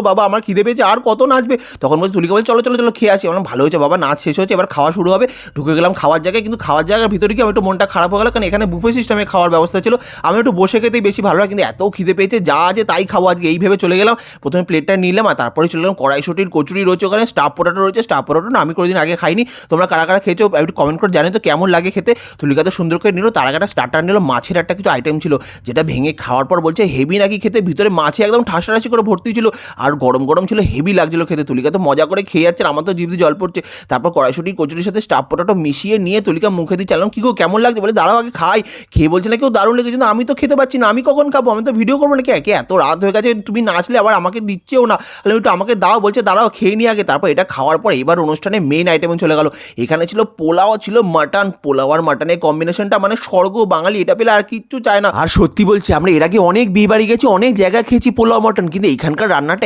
বাবা আমার খিদে পেয়েছে, আর কত নাচবে? তখন বলছে তুলিকা বলছে চলো চলো চলো খেয়ে আসি। আমার ভালো হয়েছে বাবা, নাচ শেষ হয়েছে, এবার খাওয়া শুরু হবে। ঢুকে গেলাম খাওয়ার জায়গায়, কিন্তু খাওয়ার জায়গার ভিতরে কি আমি একটু মনটা খারাপ হয়ে গেল, কারণ এখানে বুফে সিস্টেমে খাওয়ার ব্যবস্থা ছিল। আমি একটু বসে খেতেই বেশি ভালো হয়, কিন্তু এত খিদে পেয়েছে যা আছে তাই খাবো আজকে, এই ভেবে চলে গেলাম। প্রথমে প্লেটটা নিলাম আর তারপরে চলে গেলাম কড়াইশুটির কচুরি রয়েছে, ওখানে স্টাফ পোটাটো রয়েছে। স্টাফ পোটাটো না আমি কোনোদিন আগে খাইনি, তোমরা কারা কারা খেয়েছো একটু কমেন্ট করে জানি তো কেমন লাগে খেতে। তুলিকা তো সুন্দর করে নিল, তার আগে একটা স্টার্টার নিল, মাছের একটা কিছু আইটেম ছিল যেটা ভেঙে খাওয়ার পর বলছে হেভি নাকি খেতে, ভিতরে মাছে একদম ঠাসাঠাসি করে ভর্তি ছিল আর গরম গরম ছিল, হেভি লাগছিল খেতে। তুলিকা তো মজা করে খেয়ে যাচ্ছে, আমার তো জিভ দিয়ে জল পড়ছে। তারপর কড়াইশুটি কচুরির সাথে স্টাফ পোটাটো মিশিয়ে নিয়ে তুলিকা মুখে দিয়ে চালাম, কি গো কেমন লাগছে? বলে দাঁড়াও আগে খাই। খেয়ে বলছে না কেউ দারুণ লেগেছে, কিন্তু আমি তো খেতে পাচ্ছি না, আমি কখন খাবো? আমি তো ভিডিও করবো নাকি? একে এত রাত হয়ে গেছে, তুমি নাচলে আবার আমাকে দিচ্ছেও না, তাহলে একটু আমাকে দাও। বলছে দাঁড়াও খেয়ে নিয়ে আগে। তারপর এটা খাওয়ার পর এবার অনুষ্ঠানে মেন আইটেমে চলে গেল। এখানে ছিল পোলাও, ছিল মাটন। পোলাও আর মাটনের কম্বিনেশনটা মানে স্বর্গ, বাঙালি এটা পেলে আর কিচ্ছু চায় না। আর সত্যি বলছি আমরা এর আগে অনেক বিয়ে বাড়ি গেছি, অনেক জায়গায় খেয়েছি পোলাও মাটন, কিন্তু এখানকার রান্নাটা